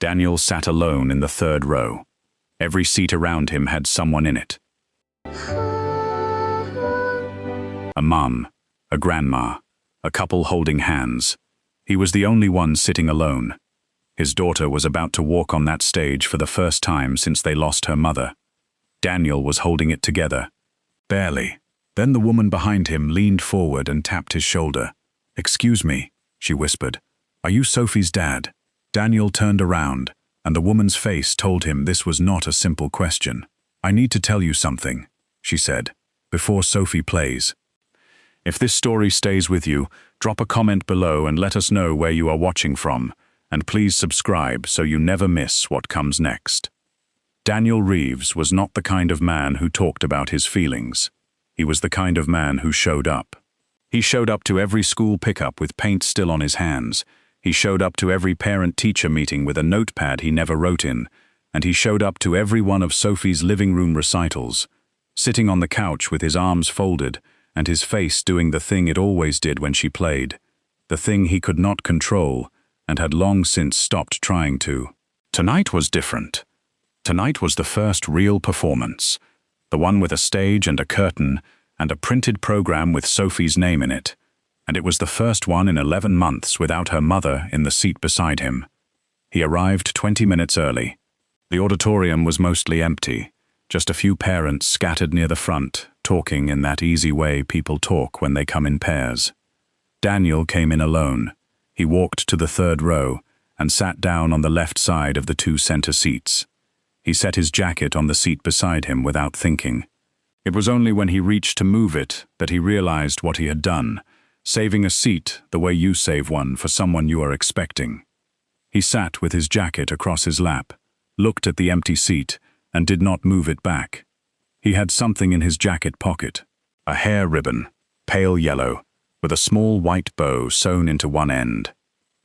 Daniel sat alone in the third row. Every seat around him had someone in it. A mum, a grandma, a couple holding hands. He was the only one sitting alone. His daughter was about to walk on that stage for the first time since they lost her mother. Daniel was holding it together. Barely. Then the woman behind him leaned forward and tapped his shoulder. "Excuse me," she whispered. "Are you Sophie's dad?" Daniel turned around, and the woman's face told him this was not a simple question. "I need to tell you something," she said, "before Sophie plays." If this story stays with you, drop a comment below and let us know where you are watching from, and please subscribe so you never miss what comes next. Daniel Reeves was not the kind of man who talked about his feelings. He was the kind of man who showed up. He showed up to every school pickup with paint still on his hands. He showed up to every parent-teacher meeting with a notepad he never wrote in, and he showed up to every one of Sophie's living room recitals, sitting on the couch with his arms folded and his face doing the thing it always did when she played, the thing he could not control and had long since stopped trying to. Tonight was different. Tonight was the first real performance, the one with a stage and a curtain and a printed program with Sophie's name in it. And it was the first one in 11 months without her mother in the seat beside him. He arrived 20 minutes early. The auditorium was mostly empty, just a few parents scattered near the front, talking in that easy way people talk when they come in pairs. Daniel came in alone. He walked to the third row and sat down on the left side of the two center seats. He set his jacket on the seat beside him without thinking. It was only when he reached to move it that he realized what he had done, saving a seat the way you save one for someone you are expecting. He sat with his jacket across his lap, looked at the empty seat, and did not move it back. He had something in his jacket pocket, a hair ribbon, pale yellow, with a small white bow sewn into one end.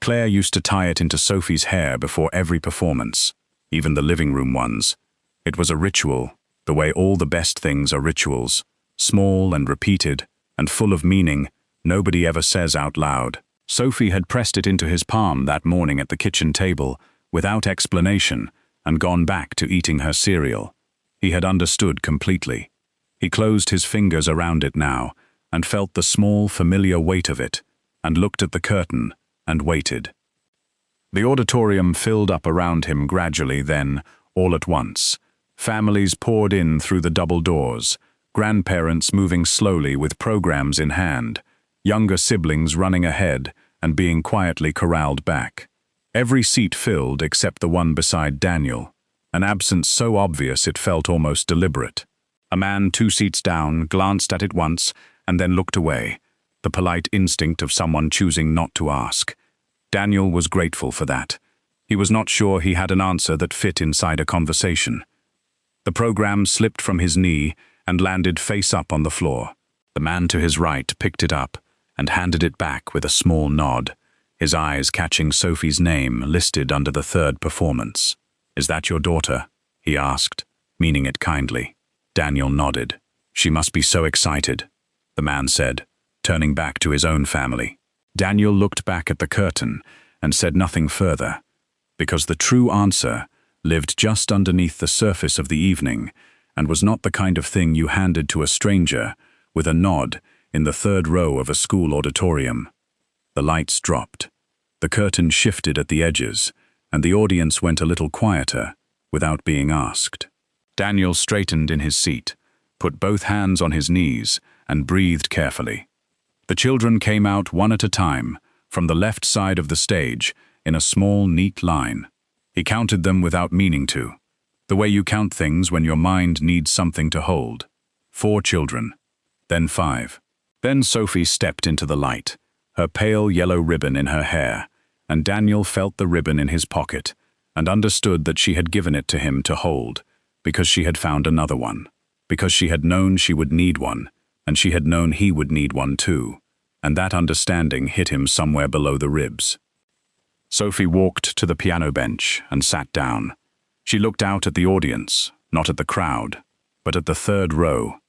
Claire used to tie it into Sophie's hair before every performance, even the living room ones. It was a ritual, the way all the best things are rituals, small and repeated, and full of meaning nobody ever says out loud. Sophie had pressed it into his palm that morning at the kitchen table, without explanation, and gone back to eating her cereal. He had understood completely. He closed his fingers around it now, and felt the small, familiar weight of it, and looked at the curtain, and waited. The auditorium filled up around him gradually then, all at once. Families poured in through the double doors, grandparents moving slowly with programs in hand, younger siblings running ahead and being quietly corralled back. Every seat filled except the one beside Daniel, an absence so obvious it felt almost deliberate. A man 2 seats down glanced at it once and then looked away, the polite instinct of someone choosing not to ask. Daniel was grateful for that. He was not sure he had an answer that fit inside a conversation. The program slipped from his knee and landed face up on the floor. The man to his right picked it up and handed it back with a small nod, his eyes catching Sophie's name listed under the third performance. "Is that your daughter?" he asked, meaning it kindly. Daniel nodded. "She must be so excited," the man said, turning back to his own family. Daniel looked back at the curtain and said nothing further, because the true answer lived just underneath the surface of the evening and was not the kind of thing you handed to a stranger with a nod in the third row of a school auditorium. The lights dropped. The curtain shifted at the edges, and the audience went a little quieter, without being asked. Daniel straightened in his seat, put both hands on his knees, and breathed carefully. The children came out one at a time, from the left side of the stage, in a small, neat line. He counted them without meaning to, the way you count things when your mind needs something to hold. 4 children, then 5. Then Sophie stepped into the light, her pale yellow ribbon in her hair, and Daniel felt the ribbon in his pocket, and understood that she had given it to him to hold, because she had found another one, because she had known she would need one, and she had known he would need one too, and that understanding hit him somewhere below the ribs. Sophie walked to the piano bench and sat down. She looked out at the audience, not at the crowd, but at the third row,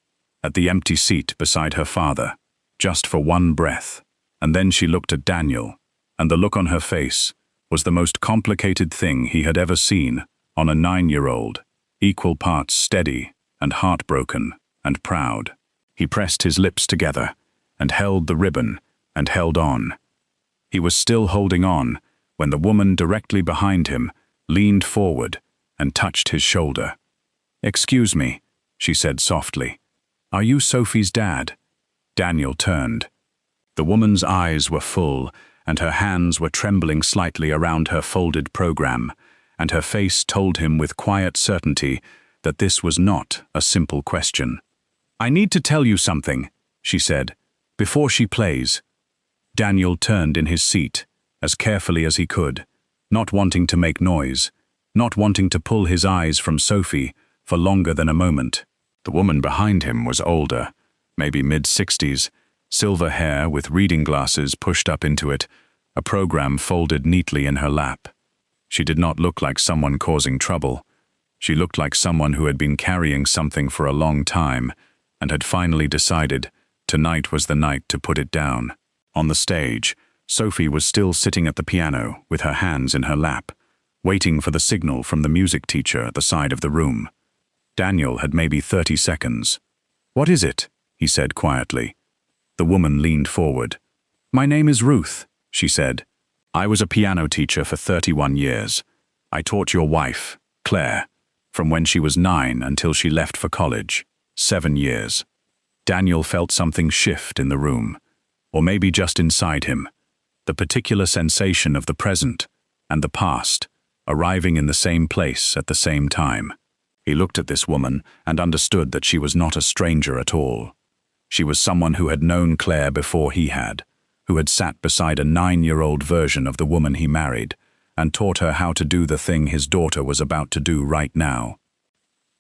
at the empty seat beside her father, just for one breath, and then she looked at Daniel, and the look on her face, was the most complicated thing he had ever seen on a 9-year-old, equal parts steady and heartbroken and proud. He pressed his lips together and held the ribbon and held on. He was still holding on when the woman directly behind him leaned forward and touched his shoulder. "Excuse me," she said softly. "Are you Sophie's dad?" Daniel turned. The woman's eyes were full, and her hands were trembling slightly around her folded program, and her face told him with quiet certainty that this was not a simple question. "I need to tell you something," she said, "before she plays." Daniel turned in his seat, as carefully as he could, not wanting to make noise, not wanting to pull his eyes from Sophie for longer than a moment. The woman behind him was older, maybe mid-60s, silver hair with reading glasses pushed up into it, a program folded neatly in her lap. She did not look like someone causing trouble. She looked like someone who had been carrying something for a long time and had finally decided tonight was the night to put it down. On the stage, Sophie was still sitting at the piano with her hands in her lap, waiting for the signal from the music teacher at the side of the room. Daniel had maybe 30 seconds. "What is it?" he said quietly. The woman leaned forward. "My name is Ruth," she said. "I was a piano teacher for 31 years. I taught your wife, Claire, from when she was 9 until she left for college. 7 years. Daniel felt something shift in the room, or maybe just inside him, the particular sensation of the present and the past arriving in the same place at the same time. He looked at this woman and understood that she was not a stranger at all. She was someone who had known Claire before he had, who had sat beside a 9-year-old version of the woman he married and taught her how to do the thing his daughter was about to do right now.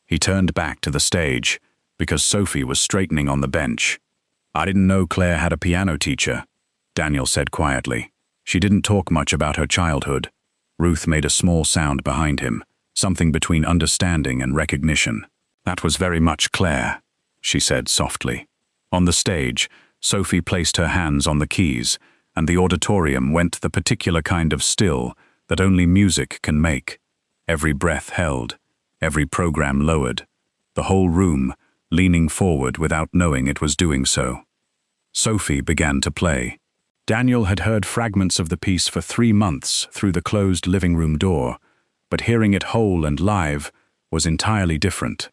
He turned back to the stage because Sophie was straightening on the bench. "I didn't know Claire had a piano teacher," Daniel said quietly. "She didn't talk much about her childhood." Ruth made a small sound behind him, something between understanding and recognition. "That was very much Claire," she said softly. On the stage, Sophie placed her hands on the keys, and the auditorium went the particular kind of still that only music can make. Every breath held, every program lowered, the whole room leaning forward without knowing it was doing so. Sophie began to play. Daniel had heard fragments of the piece for 3 months through the closed living room door, but hearing it whole and live was entirely different.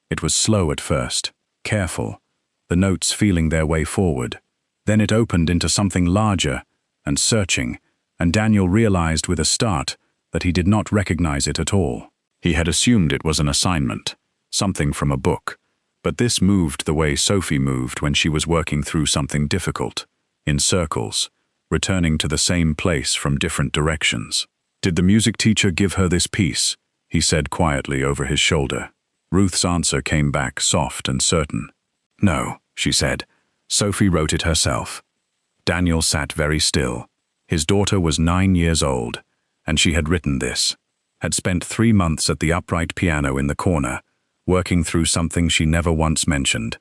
It was slow at first, careful, the notes feeling their way forward. Then it opened into something larger and searching, and Daniel realized with a start that he did not recognize it at all. He had assumed it was an assignment, something from a book, but this moved the way Sophie moved when she was working through something difficult, in circles, returning to the same place from different directions. "Did the music teacher give her this piece?" he said quietly over his shoulder. Ruth's answer came back soft and certain. "No," she said. "Sophie wrote it herself." Daniel sat very still. His daughter was 9 years old, and she had written this, had spent 3 months at the upright piano in the corner, working through something she never once mentioned,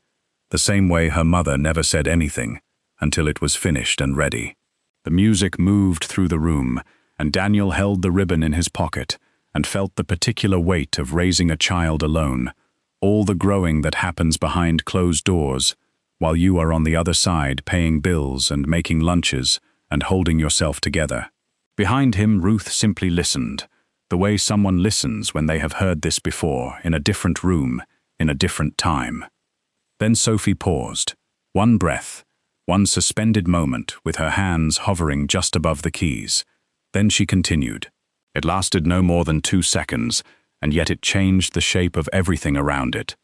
the same way her mother never said anything until it was finished and ready. The music moved through the room, and Daniel held the ribbon in his pocket and felt the particular weight of raising a child alone, all the growing that happens behind closed doors, while you are on the other side paying bills and making lunches and holding yourself together. Behind him, Ruth simply listened, the way someone listens when they have heard this before, in a different room, in a different time. Then Sophie paused, one breath, one suspended moment with her hands hovering just above the keys. Then she continued. It lasted no more than 2 seconds, and yet it changed the shape of everything around it.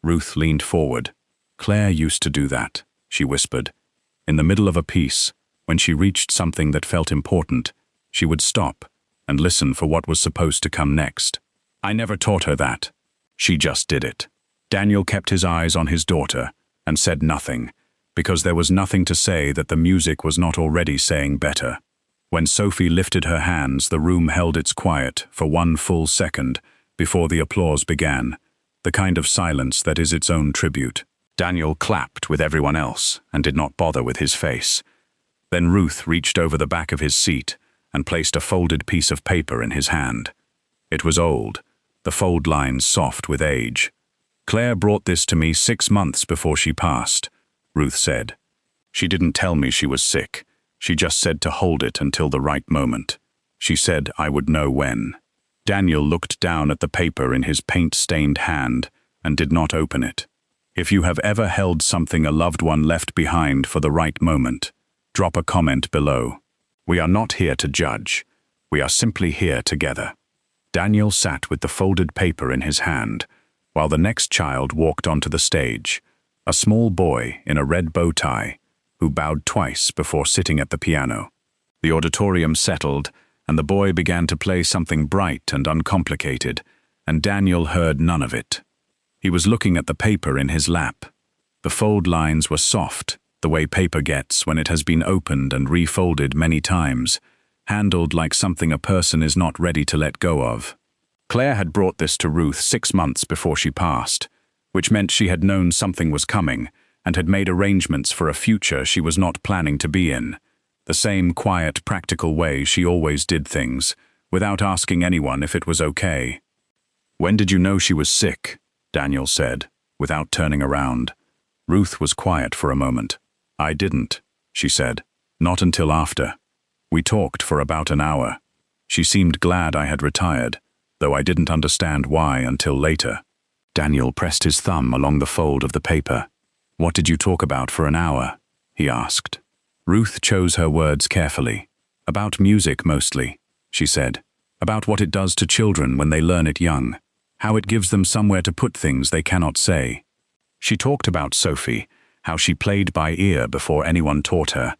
Ruth leaned forward. "Claire used to do that," she whispered. In the middle of a piece, when she reached something that felt important, she would stop and listen for what was supposed to come next. "I never taught her that. She just did it." Daniel kept his eyes on his daughter and said nothing, because there was nothing to say that the music was not already saying better. When Sophie lifted her hands, the room held its quiet for 1 full second before the applause began, the kind of silence that is its own tribute. Daniel clapped with everyone else and did not bother with his face. Then Ruth reached over the back of his seat and placed a folded piece of paper in his hand. It was old, the fold lines soft with age. "Claire brought this to me 6 months before she passed," Ruth said. "She didn't tell me she was sick. She just said to hold it until the right moment. She said I would know when." Daniel looked down at the paper in his paint-stained hand and did not open it. If you have ever held something a loved one left behind for the right moment, drop a comment below. We are not here to judge. We are simply here together. Daniel sat with the folded paper in his hand, while the next child walked onto the stage, a small boy in a red bow tie, who bowed twice before sitting at the piano. The auditorium settled, and the boy began to play something bright and uncomplicated, and Daniel heard none of it. He was looking at the paper in his lap. The fold lines were soft, the way paper gets when it has been opened and refolded many times, handled like something a person is not ready to let go of. Claire had brought this to Ruth 6 months before she passed, which meant she had known something was coming and had made arrangements for a future she was not planning to be in, the same quiet, practical way she always did things, without asking anyone if it was okay. "When did you know she was sick?" Daniel said, without turning around. Ruth was quiet for a moment. "I didn't," she said. "Not until after. We talked for about an hour. She seemed glad I had retired, though I didn't understand why until later." Daniel pressed his thumb along the fold of the paper. "What did you talk about for an hour?" he asked. Ruth chose her words carefully. "About music mostly," she said. "About what it does to children when they learn it young. How it gives them somewhere to put things they cannot say." She talked about Sophie, how she played by ear before anyone taught her,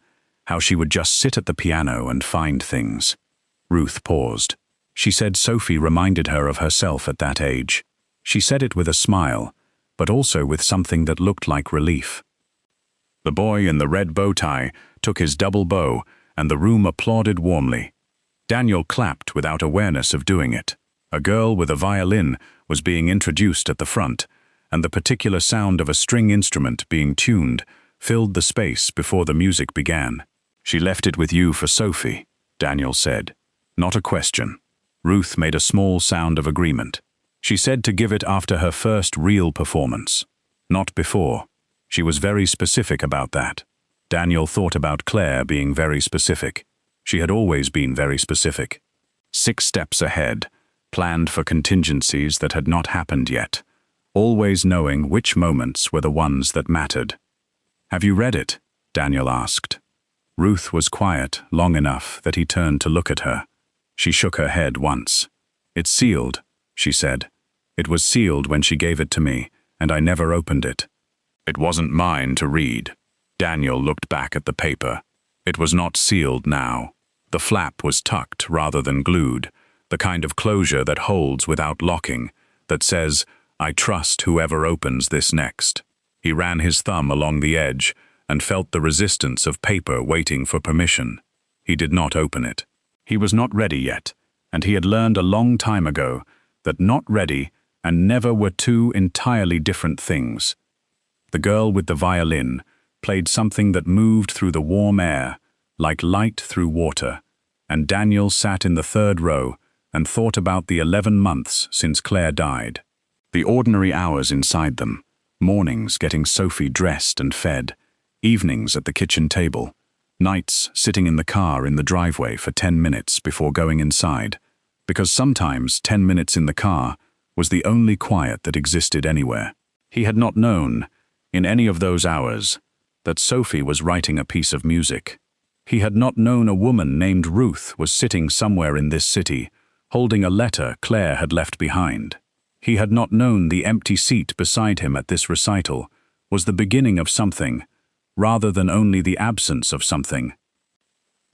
how she would just sit at the piano and find things. Ruth paused. She said Sophie reminded her of herself at that age. She said it with a smile, but also with something that looked like relief. The boy in the red bow tie took his double bow, and the room applauded warmly. Daniel clapped without awareness of doing it. A girl with a violin was being introduced at the front, and the particular sound of a string instrument being tuned filled the space before the music began. "She left it with you for Sophie," Daniel said. Not a question. Ruth made a small sound of agreement. She said to give it after her first real performance. Not before. She was very specific about that. Daniel thought about Claire being very specific. She had always been very specific. 6 steps ahead, planned for contingencies that had not happened yet, always knowing which moments were the ones that mattered. "Have you read it?" Daniel asked. Ruth was quiet long enough that he turned to look at her. She shook her head once. "It's sealed," she said. "It was sealed when she gave it to me, and I never opened it." "It wasn't mine to read." Daniel looked back at the paper. It was not sealed now. The flap was tucked rather than glued, the kind of closure that holds without locking, that says, "I trust whoever opens this next." He ran his thumb along the edge and felt the resistance of paper waiting for permission. He did not open it. He was not ready yet, and he had learned a long time ago that not ready and never were two entirely different things. The girl with the violin played something that moved through the warm air, like light through water, and Daniel sat in the 3rd row and thought about the 11 months since Claire died. The ordinary hours inside them, mornings getting Sophie dressed and fed, evenings at the kitchen table, nights sitting in the car in the driveway for 10 minutes before going inside, because sometimes 10 minutes in the car was the only quiet that existed anywhere. He had not known, in any of those hours, that Sophie was writing a piece of music. He had not known a woman named Ruth was sitting somewhere in this city, holding a letter Claire had left behind. He had not known the empty seat beside him at this recital was the beginning of something, rather than only the absence of something.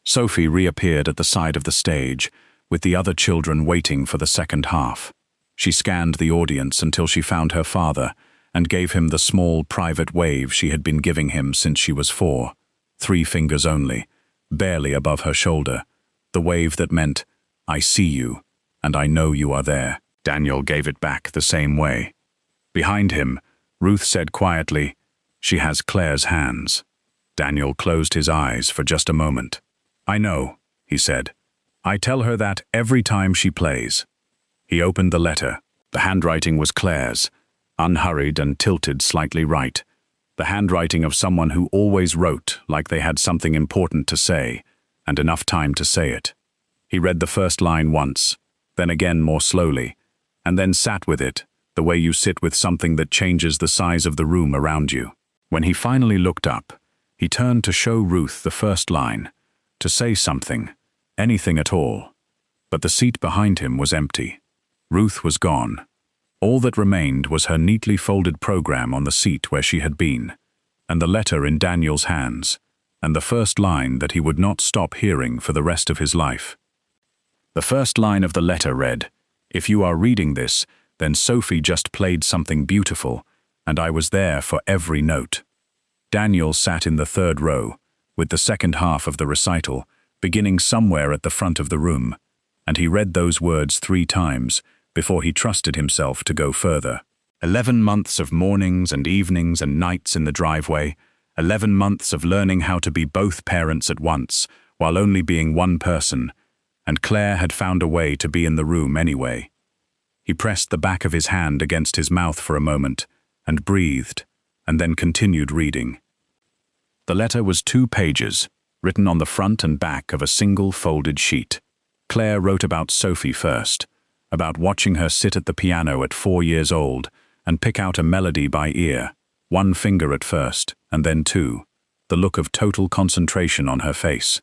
Sophie reappeared at the side of the stage, with the other children waiting for the second half. She scanned the audience until she found her father and gave him the small private wave she had been giving him since she was 4, 3 fingers only, barely above her shoulder, the wave that meant, "I see you, and I know you are there." Daniel gave it back the same way. Behind him, Ruth said quietly, "She has Claire's hands." Daniel closed his eyes for just a moment. "I know," he said. I tell her that every time she plays." He opened the letter. The handwriting was Claire's, unhurried and tilted slightly right. The handwriting of someone who always wrote like they had something important to say, and enough time to say it. He read the first line once, then again more slowly, and then sat with it, the way you sit with something that changes the size of the room around you. When he finally looked up, he turned to show Ruth the first line, to say something, anything at all. But the seat behind him was empty. Ruth was gone. All that remained was her neatly folded program on the seat where she had been, and the letter in Daniel's hands, and the first line that he would not stop hearing for the rest of his life. The first line of the letter read, "If you are reading this, then Sophie just played something beautiful, and I was there for every note." Daniel sat in the third row, with the second half of the recital, beginning somewhere at the front of the room, and he read those words 3 times before he trusted himself to go further. 11 months of mornings and evenings and nights in the driveway, 11 months of learning how to be both parents at once, while only being one person, and Claire had found a way to be in the room anyway. He pressed the back of his hand against his mouth for a moment, and breathed, and then continued reading. The letter was 2 pages, written on the front and back of a single folded sheet. Claire wrote about Sophie first, about watching her sit at the piano at 4 years old and pick out a melody by ear, 1 finger at first, and then 2, the look of total concentration on her face.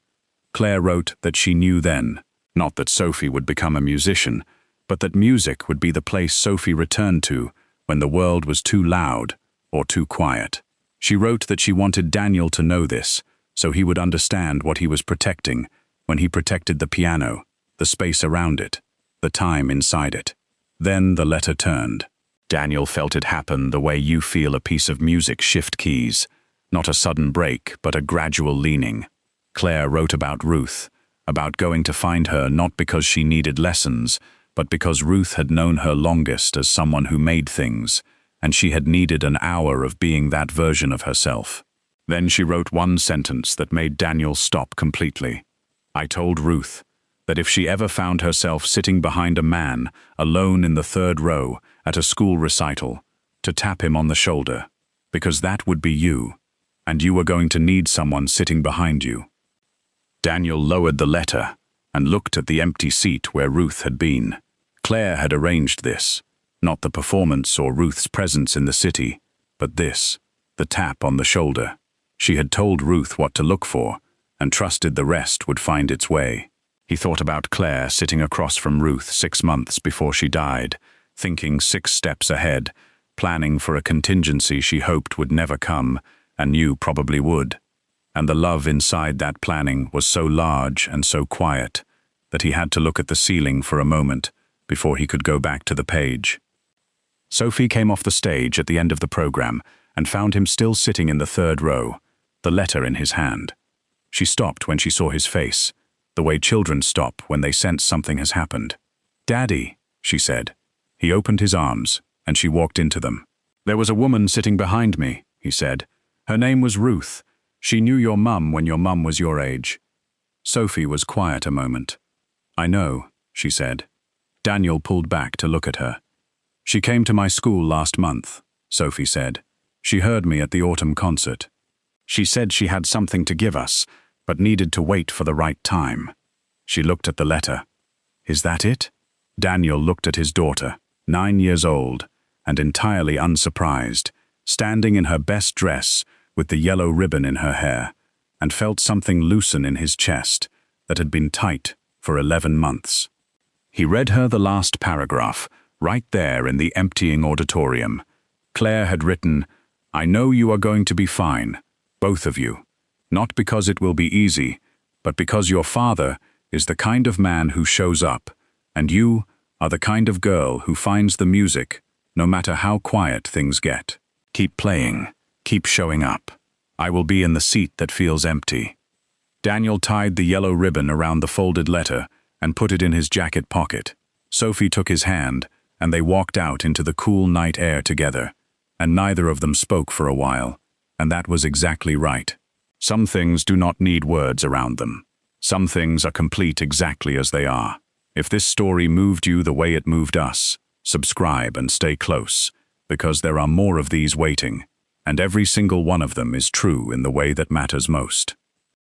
Claire wrote that she knew then, not that Sophie would become a musician, but that music would be the place Sophie returned to when the world was too loud or too quiet. She wrote that she wanted Daniel to know this, so he would understand what he was protecting when he protected the piano, the space around it, the time inside it. Then the letter turned. Daniel felt it happen the way you feel a piece of music shift keys, not a sudden break, but a gradual leaning. Claire wrote about Ruth, about going to find her not because she needed lessons, but because Ruth had known her longest as someone who made things, and she had needed an hour of being that version of herself. Then she wrote 1 sentence that made Daniel stop completely. "I told Ruth that if she ever found herself sitting behind a man, alone in the 3rd row, at a school recital, to tap him on the shoulder, because that would be you, and you were going to need someone sitting behind you." Daniel lowered the letter and looked at the empty seat where Ruth had been. Claire had arranged this, not the performance or Ruth's presence in the city, but this, the tap on the shoulder. She had told Ruth what to look for, and trusted the rest would find its way. He thought about Claire sitting across from Ruth 6 months before she died, thinking 6 steps ahead, planning for a contingency she hoped would never come, and knew probably would. And the love inside that planning was so large and so quiet that he had to look at the ceiling for a moment before he could go back to the page. Sophie came off the stage at the end of the program and found him still sitting in the 3rd row, the letter in his hand. She stopped when she saw his face, the way children stop when they sense something has happened. "Daddy," she said. He opened his arms, and she walked into them. "There was a woman sitting behind me," he said. "Her name was Ruth. She knew your mum when your mum was your age." Sophie was quiet a moment. "I know," she said. Daniel pulled back to look at her. "She came to my school last month," Sophie said. "She heard me at the autumn concert. She said she had something to give us, but needed to wait for the right time." She looked at the letter. "Is that it?" Daniel looked at his daughter, 9 years old, and entirely unsurprised, standing in her best dress with the yellow ribbon in her hair, and felt something loosen in his chest that had been tight for 11 months. He read her the last paragraph, right there in the emptying auditorium. Claire had written, "I know you are going to be fine, both of you, not because it will be easy, but because your father is the kind of man who shows up, and you are the kind of girl who finds the music, no matter how quiet things get. Keep playing. Keep showing up. I will be in the seat that feels empty." Daniel tied the yellow ribbon around the folded letter and put it in his jacket pocket. Sophie took his hand, and they walked out into the cool night air together, and neither of them spoke for a while, and that was exactly right. Some things do not need words around them. Some things are complete exactly as they are. If this story moved you the way it moved us, subscribe and stay close, because there are more of these waiting, and every single one of them is true in the way that matters most.